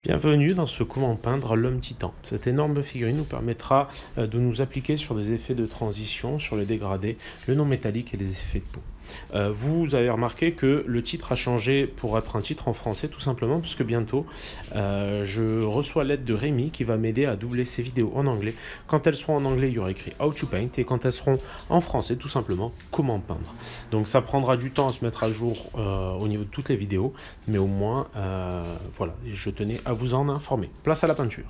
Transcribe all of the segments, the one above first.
Bienvenue dans ce Comment peindre l'homme titan. Cette énorme figurine nous permettra de nous appliquer sur des effets de transition, sur les dégradés, le non métallique et les effets de peau. Vous avez remarqué que le titre a changé pour être un titre en français tout simplement parce que bientôt je reçois l'aide de Rémi qui va m'aider à doubler ces vidéos en anglais. Quand elles seront en anglais, il y aura écrit How to Paint et quand elles seront en français, tout simplement Comment peindre. Donc ça prendra du temps à se mettre à jour au niveau de toutes les vidéos, mais au moins voilà, je tenais à vous en informer. Place à la peinture.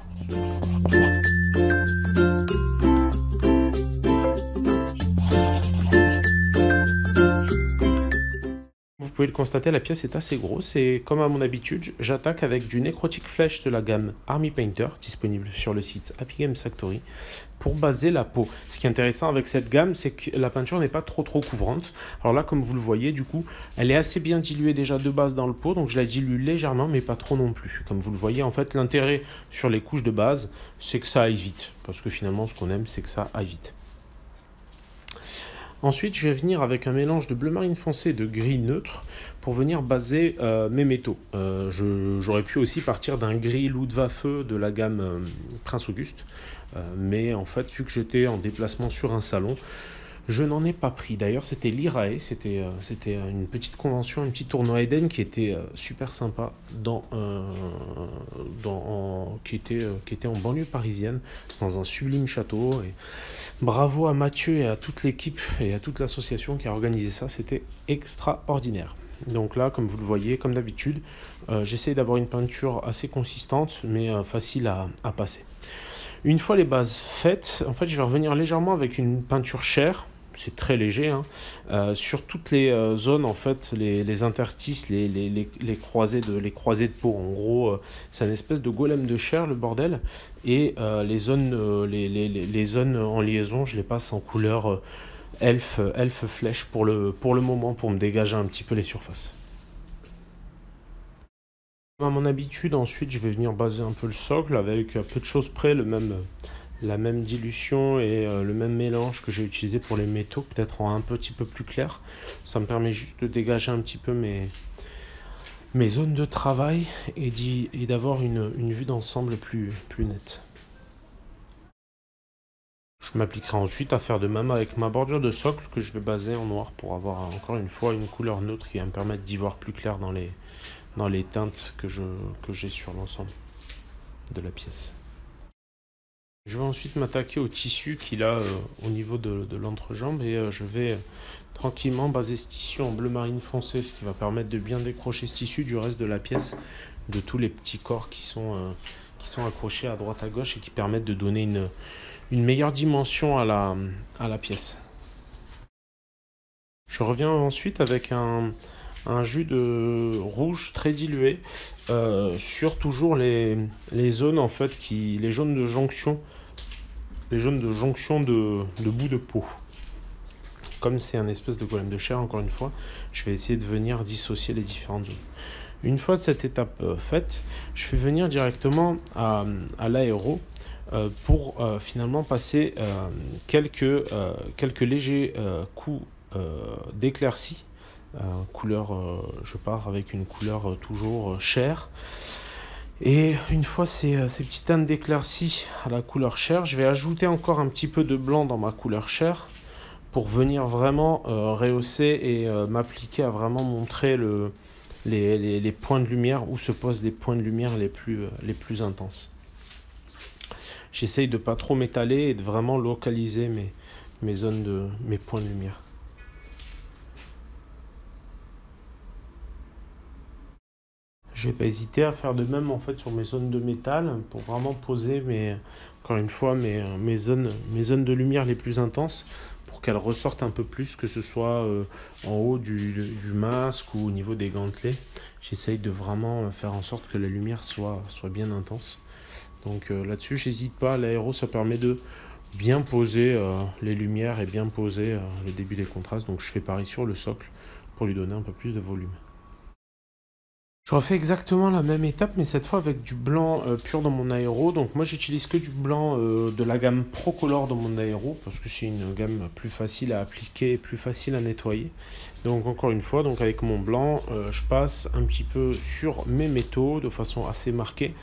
Vous pouvez le constater, la pièce est assez grosse et comme à mon habitude, j'attaque avec du Necrotic Flesh de la gamme Army Painter, disponible sur le site Happy Games Factory, pour baser la peau. Ce qui est intéressant avec cette gamme, c'est que la peinture n'est pas trop couvrante. Alors là, comme vous le voyez, du coup, elle est assez bien diluée déjà de base dans le pot, donc je la dilue légèrement, mais pas trop non plus. Comme vous le voyez, en fait, l'intérêt sur les couches de base, c'est que ça aille vite, parce que finalement, ce qu'on aime, c'est que ça aille vite. Ensuite, je vais venir avec un mélange de bleu marine foncé et de gris neutre pour venir baser mes métaux. J'aurais pu aussi partir d'un gris Luftwaffe de la gamme Prince Auguste, mais en fait, vu que j'étais en déplacement sur un salon, je n'en ai pas pris. D'ailleurs, c'était l'IRAE, c'était une petite convention, un petit tournoi Eden qui était super sympa, qui était en banlieue parisienne, dans un sublime château. Et bravo à Mathieu et à toute l'équipe et à toute l'association qui a organisé ça, c'était extraordinaire. Donc là, comme vous le voyez, comme d'habitude, j'essaie d'avoir une peinture assez consistante, mais facile à passer. Une fois les bases faites, en fait, je vais revenir légèrement avec une peinture chair. C'est très léger, hein, sur toutes les zones, en fait, les interstices, les croisées de peau. En gros, c'est une espèce de golem de chair, le bordel. Et les zones en liaison, je les passe en couleur elfe flèche pour le moment, pour me dégager un petit peu les surfaces. À mon habitude, ensuite, je vais venir baser un peu le socle avec à peu de choses près la même dilution et le même mélange que j'ai utilisé pour les métaux, peut-être en un petit peu plus clair. Ça me permet juste de dégager un petit peu mes zones de travail et d'avoir une vue d'ensemble plus nette. Je m'appliquerai ensuite à faire de même avec ma bordure de socle que je vais baser en noir pour avoir encore une fois une couleur neutre qui va me permettre d'y voir plus clair dans les teintes que j'ai sur l'ensemble de la pièce. Je vais ensuite m'attaquer au tissu qu'il a au niveau de l'entrejambe et je vais tranquillement baser ce tissu en bleu marine foncé, ce qui va permettre de bien décrocher ce tissu du reste de la pièce, de tous les petits corps qui sont accrochés à droite à gauche et qui permettent de donner une meilleure dimension à la pièce. Je reviens ensuite avec un jus de rouge très dilué sur toujours les zones en fait les jaunes de jonction de bout de peau. Comme c'est un espèce de golem de chair, encore une fois, je vais essayer de venir dissocier les différentes zones. Une fois cette étape faite, je vais venir directement à l'aéro pour finalement passer quelques légers coups d'éclaircie. Je pars avec une couleur toujours chair. Et une fois ces petites teintes d'éclaircie à la couleur chair, je vais ajouter encore un petit peu de blanc dans ma couleur chair pour venir vraiment rehausser et m'appliquer à vraiment montrer les points de lumière où se posent les points de lumière les plus intenses. J'essaye de pas trop m'étaler et de vraiment localiser mes points de lumière. Je vais pas hésiter à faire de même en fait sur mes zones de métal pour vraiment poser encore une fois mes zones de lumière les plus intenses pour qu'elles ressortent un peu plus, que ce soit en haut du masque ou au niveau des gantelets. J'essaye de vraiment faire en sorte que la lumière soit bien intense. Donc là-dessus, j'hésite pas. L'aéro, ça permet de bien poser les lumières et bien poser le début des contrastes. Donc je fais pareil sur le socle pour lui donner un peu plus de volume. Je refais exactement la même étape, mais cette fois avec du blanc pur dans mon aéro. Donc moi, j'utilise que du blanc de la gamme Procolor dans mon aéro, parce que c'est une gamme plus facile à appliquer et plus facile à nettoyer. Donc encore une fois, donc avec mon blanc, je passe un petit peu sur mes métaux de façon assez marquée.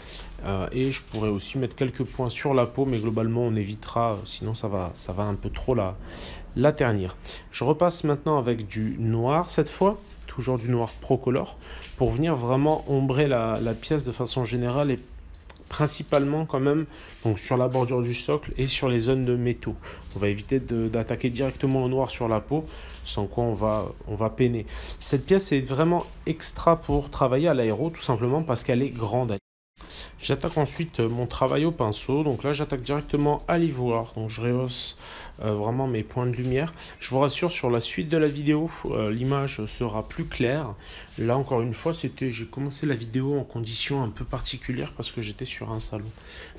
Et je pourrais aussi mettre quelques points sur la peau, mais globalement on évitera, sinon ça va un peu trop la ternir. Je repasse maintenant avec du noir cette fois, toujours du noir Procolor, pour venir vraiment ombrer la pièce de façon générale et principalement quand même donc sur la bordure du socle et sur les zones de métaux. On va éviter d'attaquer directement au noir sur la peau, sans quoi on va peiner. Cette pièce est vraiment extra pour travailler à l'aéro, tout simplement parce qu'elle est grande. J'attaque ensuite mon travail au pinceau, donc là j'attaque directement à l'ivoire, donc je rehausse vraiment mes points de lumière. Je vous rassure, sur la suite de la vidéo, l'image sera plus claire. Là encore une fois, j'ai commencé la vidéo en conditions un peu particulières parce que j'étais sur un salon.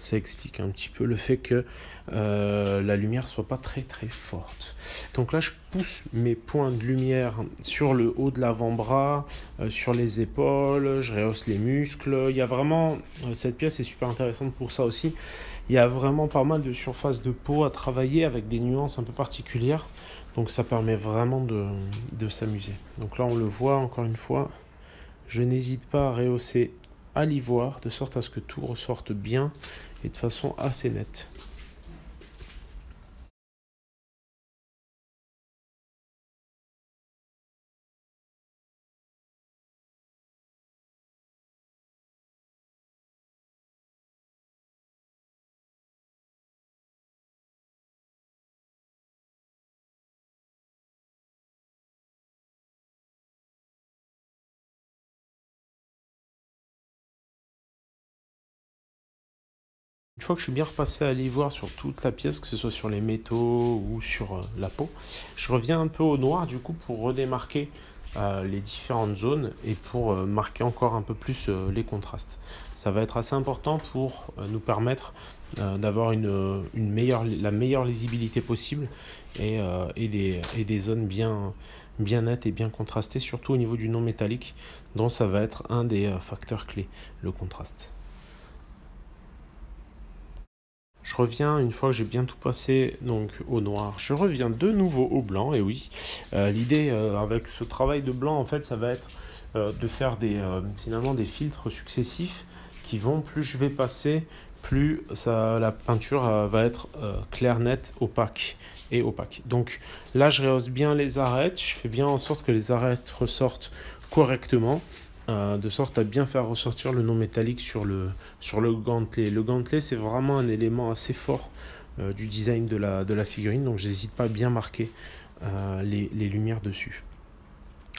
Ça explique un petit peu le fait que la lumière soit pas très forte. Donc là je pousse mes points de lumière sur le haut de l'avant-bras, sur les épaules, je rehausse les muscles. Il y a vraiment, cette pièce est super intéressante pour ça aussi. Il y a vraiment pas mal de surface de peau à travailler avec des nuances un peu particulières. Donc ça permet vraiment de s'amuser. Donc là on le voit encore une fois, je n'hésite pas à rehausser à l'ivoire de sorte à ce que tout ressorte bien et de façon assez nette. Une fois que je suis bien repassé à l'ivoire sur toute la pièce, que ce soit sur les métaux ou sur la peau, je reviens un peu au noir du coup pour redémarquer les différentes zones et pour marquer encore un peu plus les contrastes. Ça va être assez important pour nous permettre d'avoir la meilleure lisibilité possible et des zones bien nettes et bien contrastées, surtout au niveau du non métallique, dont ça va être un des facteurs clés, le contraste. Je reviens, une fois que j'ai bien tout passé donc au noir, je reviens de nouveau au blanc, et oui, l'idée avec ce travail de blanc, en fait, ça va être de faire finalement des filtres successifs qui vont, plus je vais passer, plus la peinture va être claire, nette, opaque et opaque. Donc là, je rehausse bien les arêtes, je fais bien en sorte que les arêtes ressortent correctement. De sorte à bien faire ressortir le non métallique sur le gantelet. Le gantelet, c'est vraiment un élément assez fort du design de la figurine, donc j'hésite pas à bien marquer les lumières dessus.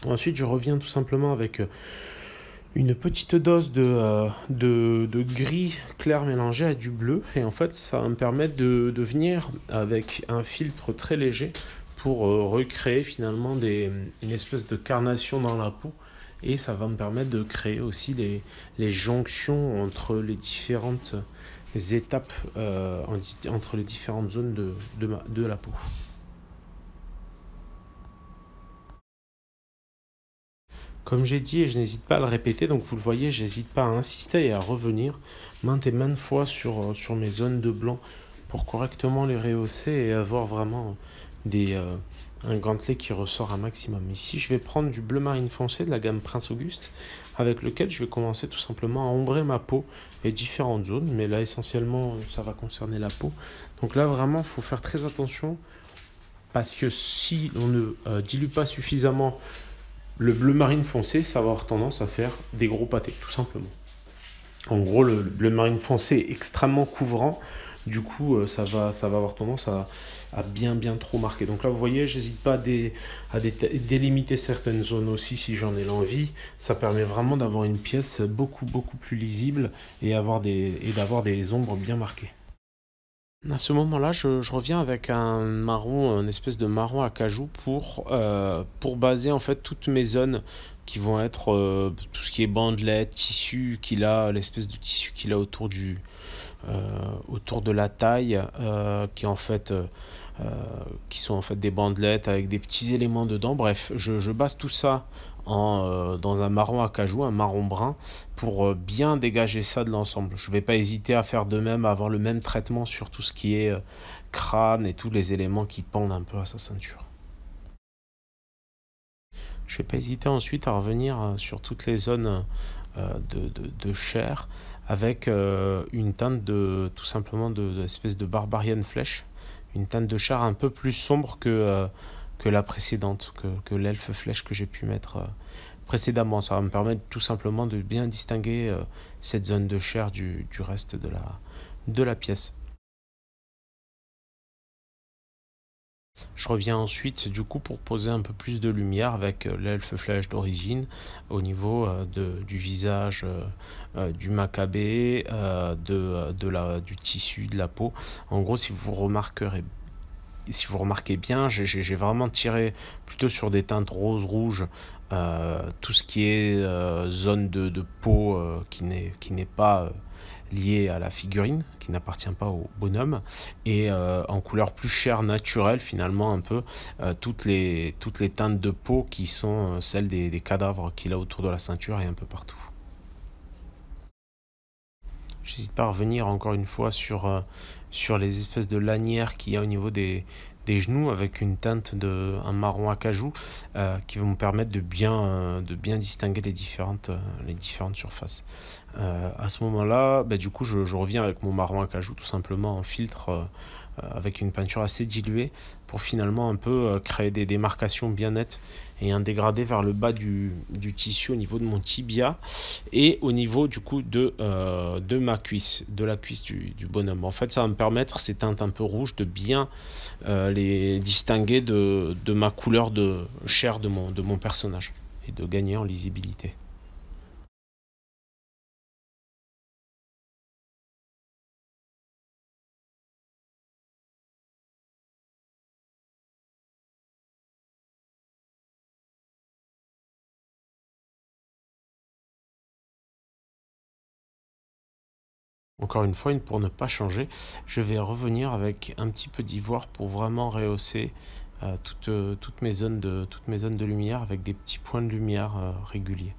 Ensuite, je reviens tout simplement avec une petite dose de gris clair mélangé à du bleu, et en fait ça va me permettre de venir avec un filtre très léger pour recréer finalement une espèce de carnation dans la peau. Et ça va me permettre de créer aussi les jonctions entre les différentes étapes, entre les différentes zones de la peau. Comme j'ai dit, et je n'hésite pas à le répéter, donc vous le voyez, j'hésite pas à insister et à revenir maintes et maintes fois sur mes zones de blanc pour correctement les rehausser et avoir vraiment un gantelet qui ressort un maximum. Ici, je vais prendre du bleu marine foncé de la gamme Prince Auguste, avec lequel je vais commencer tout simplement à ombrer ma peau et différentes zones, mais là essentiellement ça va concerner la peau. Donc là vraiment, il faut faire très attention, parce que si on ne dilue pas suffisamment le bleu marine foncé, ça va avoir tendance à faire des gros pâtés, tout simplement. En gros, le bleu marine foncé est extrêmement couvrant. Du coup, ça va avoir tendance à bien trop marquer. Donc là, vous voyez, j'hésite pas à délimiter certaines zones aussi si j'en ai l'envie. Ça permet vraiment d'avoir une pièce beaucoup plus lisible et d'avoir des ombres bien marquées. À ce moment-là, je reviens avec un marron, une espèce de marron à cajou pour baser en fait toutes mes zones qui vont être tout ce qui est bandelettes, tissu l'espèce de tissu qu'il a autour de la taille, qui sont en fait des bandelettes avec des petits éléments dedans. Bref, je base tout ça dans un marron à cajou, un marron brun, pour bien dégager ça de l'ensemble. Je ne vais pas hésiter à faire de même, à avoir le même traitement sur tout ce qui est crâne et tous les éléments qui pendent un peu à sa ceinture. je vais pas hésiter ensuite à revenir sur toutes les zones de chair avec une teinte de tout simplement d'espèce de Barbarian Flèche, une teinte de chair un peu plus sombre que la précédente, que l'elfe flèche que j'ai pu mettre précédemment. Ça va me permettre tout simplement de bien distinguer cette zone de chair du reste de la pièce. Je reviens ensuite du coup pour poser un peu plus de lumière avec l'elfe flèche d'origine au niveau du visage du macabé, du tissu, de la peau. En gros, si vous remarquez bien, j'ai vraiment tiré plutôt sur des teintes rose-rouge, tout ce qui est zone de peau qui n'est pas liée à la figurine, qui n'appartient pas au bonhomme, et en couleur plus chair naturelle finalement un peu, toutes les teintes de peau qui sont celles des cadavres qu'il a autour de la ceinture et un peu partout. J'hésite pas à revenir encore une fois sur les espèces de lanières qu'il y a au niveau des genoux avec une teinte un marron acajou qui va me permettre de bien distinguer les différentes surfaces. À ce moment-là, du coup, je reviens avec mon marron acajou tout simplement en filtre avec une peinture assez diluée pour finalement un peu créer des démarcations bien nettes et un dégradé vers le bas du tissu au niveau de mon tibia et au niveau du coup de ma cuisse, de la cuisse du bonhomme. En fait, ça va me permettre, ces teintes un peu rouges, de bien les distinguer de ma couleur de chair de mon personnage et de gagner en lisibilité. Encore une fois, pour ne pas changer, je vais revenir avec un petit peu d'ivoire pour vraiment rehausser toutes mes zones de lumière avec des petits points de lumière réguliers.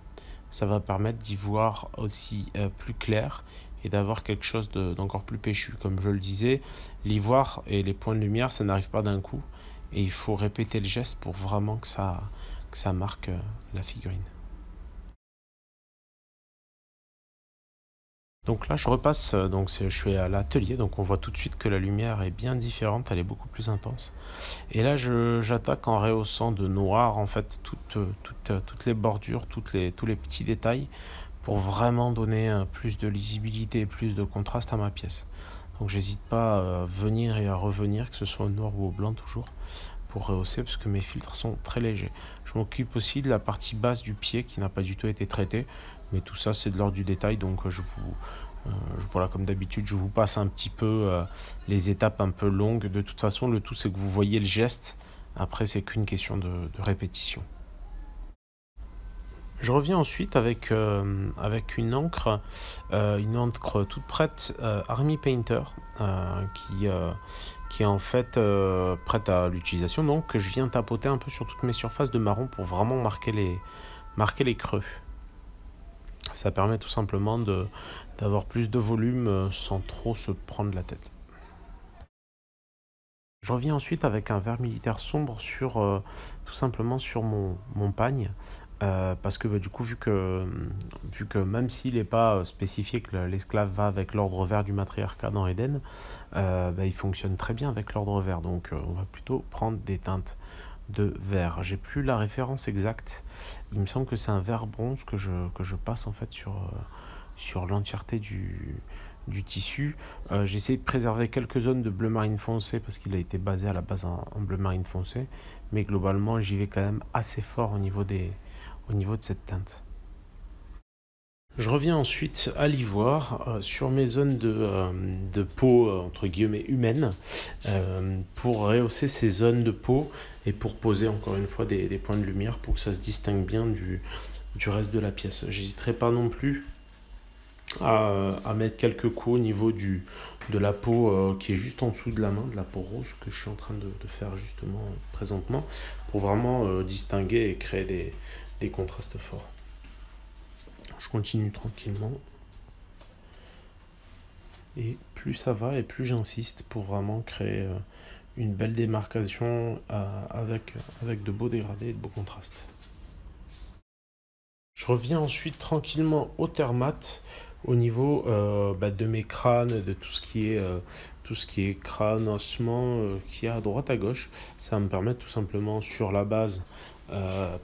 Ça va permettre d'y voir aussi plus clair et d'avoir quelque chose d'encore plus péchu. Comme je le disais, l'ivoire et les points de lumière, ça n'arrive pas d'un coup et il faut répéter le geste pour vraiment que ça marque la figurine. Donc là, je repasse, je suis à l'atelier, donc on voit tout de suite que la lumière est bien différente, elle est beaucoup plus intense. Et là, j'attaque en rehaussant de noir, en fait, toutes les bordures, tous les petits détails, pour vraiment donner plus de lisibilité et plus de contraste à ma pièce. Donc j'hésite pas à venir et à revenir, que ce soit au noir ou au blanc toujours, pour rehausser, parce que mes filtres sont très légers. Je m'occupe aussi de la partie basse du pied qui n'a pas du tout été traitée, mais tout ça c'est de l'ordre du détail, donc voilà, comme d'habitude, je vous passe un petit peu les étapes un peu longues. De toute façon, le tout c'est que vous voyez le geste, après c'est qu'une question de répétition. Je reviens ensuite avec une encre toute prête, Army Painter, qui est en fait prête à l'utilisation, donc que je viens tapoter un peu sur toutes mes surfaces de marron pour vraiment marquer les creux. Ça permet tout simplement d'avoir plus de volume sans trop se prendre la tête. Je reviens ensuite avec un vert militaire sombre tout simplement sur mon pagne. Parce que du coup, vu que même s'il n'est pas spécifié que l'esclave va avec l'ordre vert du matriarcat dans Eden, il fonctionne très bien avec l'ordre vert. Donc on va plutôt prendre des teintes de vert. J'ai plus la référence exacte. Il me semble que c'est un vert bronze que je passe en fait sur l'entièreté du tissu. J'essaie de préserver quelques zones de bleu marine foncé parce qu'il a été basé à la base en bleu marine foncé. Mais globalement, j'y vais quand même assez fort au niveau de cette teinte. Je reviens ensuite à l'ivoire sur mes zones de peau entre guillemets humaine pour rehausser ces zones de peau et pour poser encore une fois des points de lumière pour que ça se distingue bien du reste de la pièce. J'hésiterai pas non plus à mettre quelques coups au niveau de la peau qui est juste en dessous de la main, de la peau rose que je suis en train de faire justement présentement pour vraiment distinguer et créer des contrastes forts. Je continue tranquillement et plus ça va et plus j'insiste pour vraiment créer une belle démarcation avec de beaux dégradés et de beaux contrastes. Je reviens ensuite tranquillement au Thermat au niveau de mes crânes, de tout ce qui est crâne, ossement qu'il y a à droite à gauche. Ça va me permettre tout simplement sur la base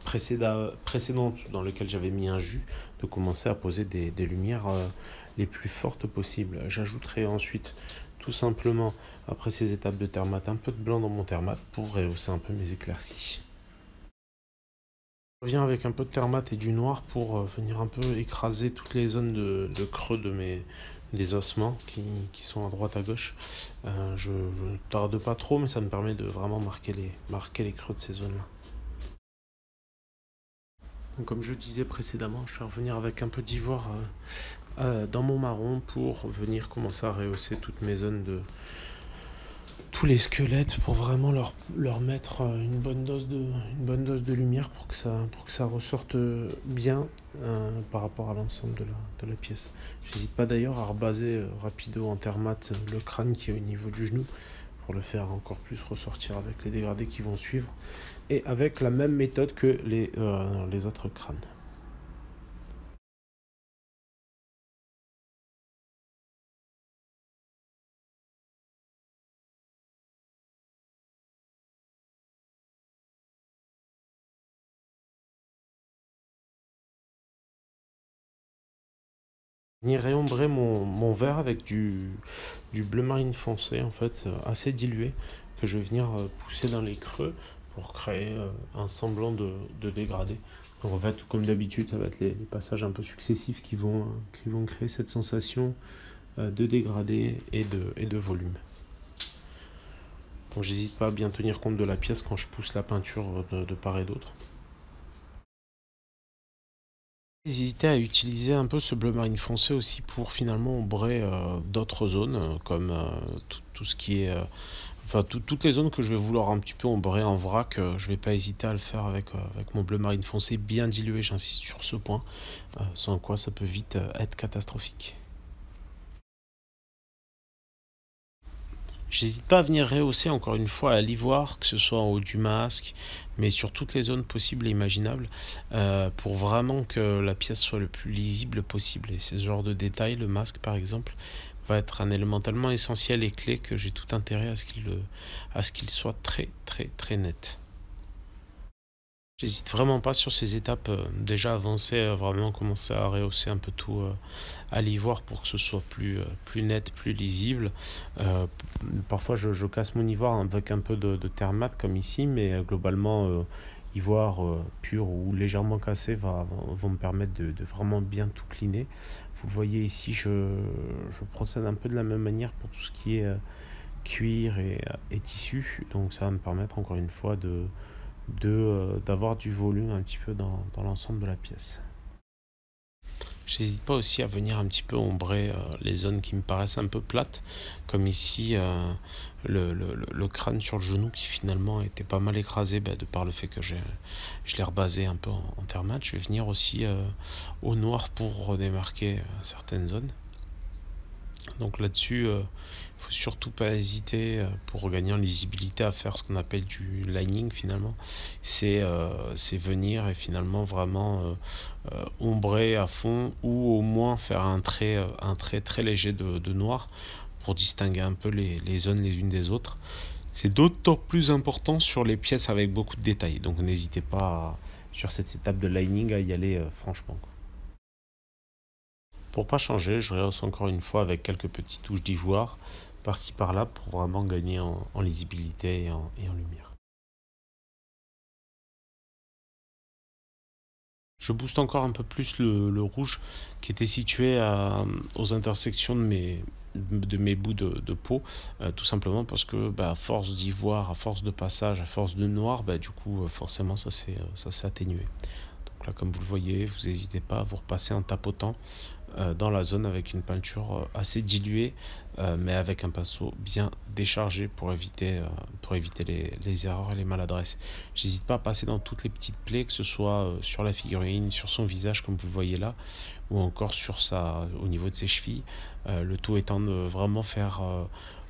précédente dans laquelle j'avais mis un jus de commencer à poser des lumières les plus fortes possibles. J'ajouterai ensuite tout simplement après ces étapes de Thermat un peu de blanc dans mon Thermat pour rehausser un peu mes éclaircies. Je reviens avec un peu de Thermat et du noir pour venir un peu écraser toutes les zones de creux des ossements qui sont à droite à gauche. Je ne tarde pas trop, mais ça me permet de vraiment marquer les creux de ces zones-là. Donc, comme je disais précédemment, je vais revenir avec un peu d'ivoire dans mon marron pour venir commencer à rehausser toutes mes zones tous les squelettes pour vraiment leur mettre une bonne dose de lumière pour que ça ressorte bien par rapport à l'ensemble de la pièce. J'hésite pas d'ailleurs à rebaser rapido en Thermat le crâne qui est au niveau du genou pour le faire encore plus ressortir avec les dégradés qui vont suivre et avec la même méthode que les autres crânes. Venir réombrer mon verre avec du bleu marine foncé, en fait, assez dilué, que je vais venir pousser dans les creux pour créer un semblant de dégradé. Donc en fait, comme d'habitude, ça va être les passages un peu successifs qui vont créer cette sensation de dégradé et de volume. Donc j'hésite pas à bien tenir compte de la pièce quand je pousse la peinture de part et d'autre. Hésiter à utiliser un peu ce bleu marine foncé aussi pour finalement ombrer d'autres zones comme tout ce qui est toutes les zones que je vais vouloir un petit peu ombrer en vrac, je vais pas hésiter à le faire avec mon bleu marine foncé bien dilué, j'insiste sur ce point, sans quoi ça peut vite être catastrophique. J'hésite pas à venir rehausser encore une fois à l'ivoire, que ce soit en haut du masque, mais sur toutes les zones possibles et imaginables, pour vraiment que la pièce soit le plus lisible possible. Et c'est ce genre de détail, le masque par exemple, va être un élément tellement essentiel et clé que j'ai tout intérêt à ce qu'il soit très très très net. J'hésite vraiment pas sur ces étapes déjà avancées, à vraiment commencer à rehausser un peu tout à l'ivoire pour que ce soit plus net, plus lisible. Euh, Parfois je casse mon ivoire avec un peu de Thermat comme ici, mais globalement ivoire pur ou légèrement cassé vont me permettre de vraiment bien tout cleaner. Vous le voyez ici, je procède un peu de la même manière pour tout ce qui est cuir et tissu, donc ça va me permettre encore une fois d'avoir du volume un petit peu dans l'ensemble de la pièce. J'hésite pas aussi à venir un petit peu ombrer les zones qui me paraissent un peu plates, comme ici le crâne sur le genou qui finalement était pas mal écrasé de par le fait que je l'ai rebasé un peu en Thermat. Je vais venir aussi au noir pour redémarquer certaines zones. Donc là-dessus, il faut surtout pas hésiter pour gagner en lisibilité à faire ce qu'on appelle du lining finalement. C'est venir et finalement vraiment ombrer à fond ou au moins faire un trait très léger de noir pour distinguer un peu les zones les unes des autres. C'est d'autant plus important sur les pièces avec beaucoup de détails. Donc n'hésitez pas sur cette étape de lining à y aller franchement. Pour pas changer, je rehausse encore une fois avec quelques petites touches d'ivoire par-ci par-là pour vraiment gagner en lisibilité et en lumière. Je booste encore un peu plus le rouge qui était situé aux intersections de mes bouts de peau, tout simplement parce que à force d'ivoire, à force de passage, à force de noir, du coup forcément ça s'est atténué. Donc là, comme vous le voyez, vous n'hésitez pas à vous repasser en tapotant dans la zone avec une peinture assez diluée, mais avec un pinceau bien déchargé pour éviter les erreurs et les maladresses. J'hésite pas à passer dans toutes les petites plaies, que ce soit sur la figurine, sur son visage comme vous le voyez là, ou encore au niveau de ses chevilles. Le tout étant de vraiment faire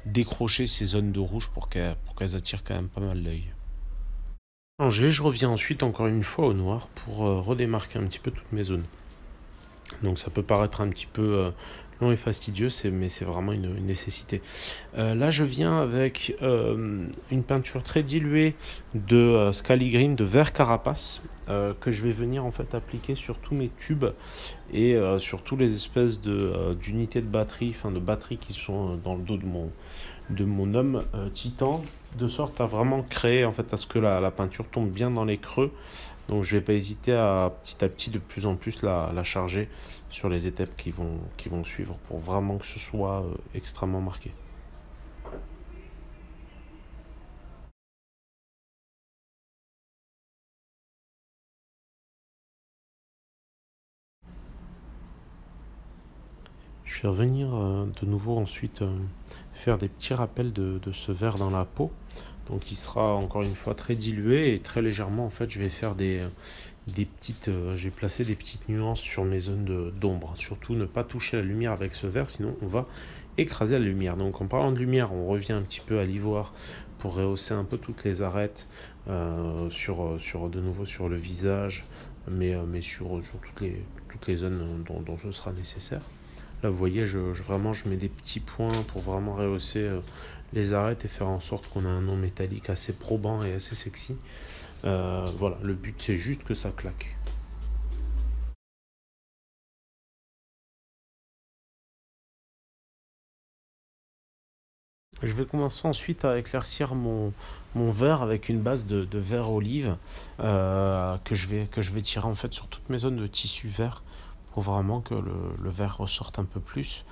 décrocher ces zones de rouge pour qu'elles attirent quand même pas mal l'œil. Changé, je reviens ensuite encore une fois au noir pour redémarquer un petit peu toutes mes zones. Donc ça peut paraître un petit peu long et fastidieux, mais c'est vraiment une nécessité. Là, je viens avec une peinture très diluée de Scali Green de vert carapace que je vais venir en fait appliquer sur tous mes tubes et sur tous les espèces d'unités de batterie, enfin de batteries qui sont dans le dos de mon homme titan, de sorte à vraiment créer en fait à ce que la peinture tombe bien dans les creux. Donc je vais pas hésiter à petit de plus en plus la charger sur les étapes qui vont suivre pour vraiment que ce soit extrêmement marqué. Je vais revenir de nouveau ensuite faire des petits rappels de ce vert dans la peau. Donc il sera encore une fois très dilué et très légèrement en fait je vais faire des petites, je vais placer des petites nuances sur mes zones d'ombre. Surtout ne pas toucher la lumière avec ce vert, sinon on va écraser la lumière. Donc en parlant de lumière, on revient un petit peu à l'ivoire pour rehausser un peu toutes les arêtes de nouveau sur le visage, mais sur toutes les zones dont ce sera nécessaire. Là, vous voyez, vraiment, je mets des petits points pour vraiment rehausser les arêtes et faire en sorte qu'on a un nom métallique assez probant et assez sexy. Voilà, le but, c'est juste que ça claque. Je vais commencer ensuite à éclaircir mon verre avec une base de verre olive que je vais tirer en fait sur toutes mes zones de tissu vert pour vraiment que le verre ressorte un peu plus.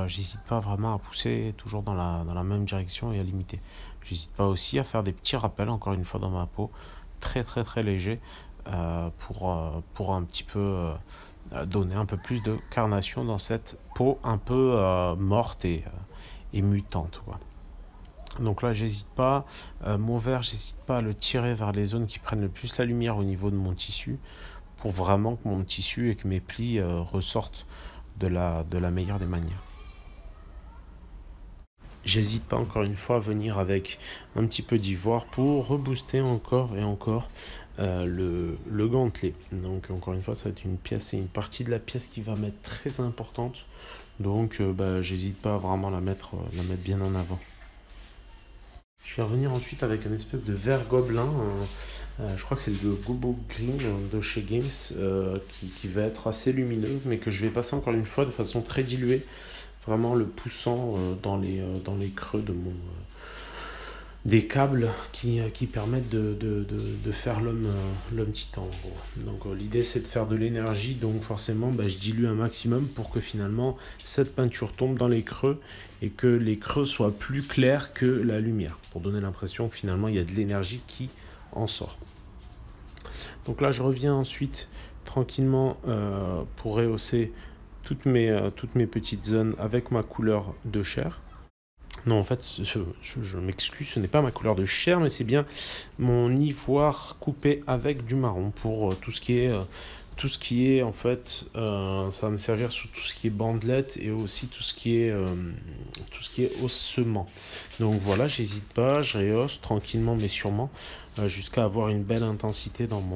J'hésite pas vraiment à pousser toujours dans la même direction et à limiter. J'hésite pas aussi à faire des petits rappels encore une fois dans ma peau, très légers pour un petit peu donner un peu plus de carnation dans cette peau un peu morte et mutante, quoi. Donc là, j'hésite pas. Mon verre, j'hésite pas à le tirer vers les zones qui prennent le plus la lumière au niveau de mon tissu pour vraiment que mon tissu et que mes plis ressortent de la meilleure des manières. J'hésite pas encore une fois à venir avec un petit peu d'ivoire pour rebooster encore et encore le gantelet. Donc encore une fois, ça va être une pièce et une partie de la pièce qui va m'être très importante. Donc j'hésite pas à vraiment la mettre bien en avant. Je vais revenir ensuite avec une espèce de vert gobelin. Je crois que c'est le Gobo Green de chez Games qui va être assez lumineux, mais que je vais passer encore une fois de façon très diluée, vraiment le poussant dans les creux des câbles qui permettent de faire l'homme titan en gros. Donc l'idée c'est de faire de l'énergie, donc forcément je dilue un maximum pour que finalement cette peinture tombe dans les creux et que les creux soient plus clairs que la lumière, pour donner l'impression que finalement il y a de l'énergie qui en sort. Donc là je reviens ensuite tranquillement pour rehausser toutes mes petites zones avec ma couleur de chair. Non, en fait, je m'excuse, ce n'est pas ma couleur de chair, mais c'est bien mon ivoire coupé avec du marron pour tout ce qui est en fait, ça va me servir sur tout ce qui est bandelette et aussi tout ce qui est ossement. Donc voilà, j'hésite pas, je rehausse tranquillement mais sûrement jusqu'à avoir une belle intensité dans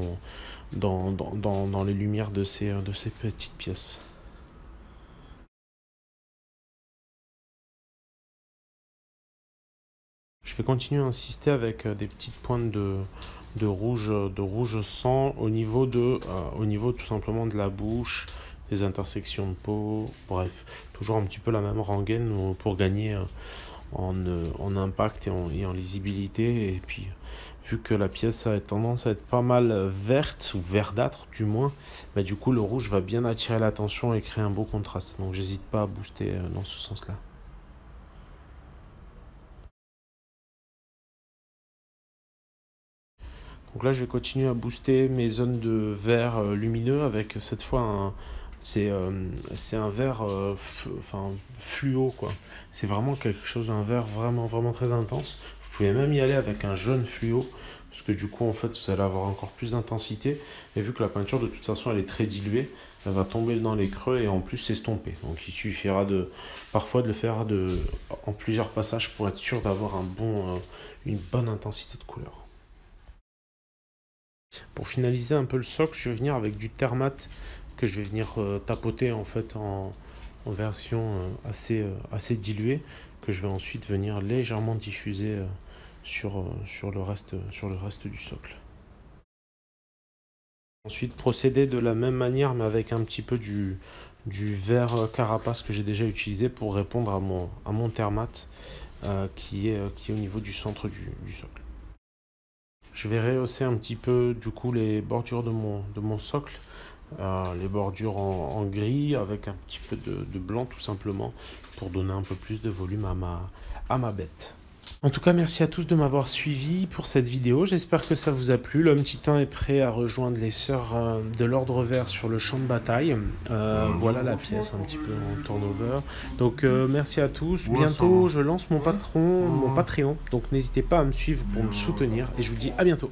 les lumières de ces petites pièces. Je vais continuer à insister avec des petites pointes de rouge sang au niveau tout simplement de la bouche, des intersections de peau, bref, toujours un petit peu la même rengaine pour gagner en impact et en lisibilité. Et puis, vu que la pièce a tendance à être pas mal verte ou verdâtre du moins, du coup le rouge va bien attirer l'attention et créer un beau contraste. Donc j'hésite pas à booster dans ce sens-là. Donc là, je vais continuer à booster mes zones de vert lumineux avec cette fois c'est un vert fluo quoi. C'est vraiment quelque chose, un vert vraiment très intense. Vous pouvez même y aller avec un jaune fluo parce que du coup en fait vous allez avoir encore plus d'intensité et vu que la peinture de toute façon elle est très diluée, elle va tomber dans les creux et en plus s'estomper. Donc il suffira parfois de le faire en plusieurs passages pour être sûr d'avoir une bonne intensité de couleur. Pour finaliser un peu le socle, je vais venir avec du Thermat que je vais venir tapoter en fait en version assez diluée, que je vais ensuite venir légèrement diffuser sur le reste du socle. Ensuite, procéder de la même manière, mais avec un petit peu du verre carapace que j'ai déjà utilisé pour répondre à mon Thermat qui est au niveau du centre du socle. Je vais rehausser un petit peu du coup les bordures de mon socle, les bordures en gris avec un petit peu de blanc tout simplement pour donner un peu plus de volume à ma bête. En tout cas, merci à tous de m'avoir suivi pour cette vidéo. J'espère que ça vous a plu. L'homme titan est prêt à rejoindre les sœurs de l'ordre vert sur le champ de bataille. Voilà la pièce un petit peu en turnover. Donc merci à tous. Bientôt, je lance mon Patreon. Donc n'hésitez pas à me suivre pour me soutenir. Et je vous dis à bientôt.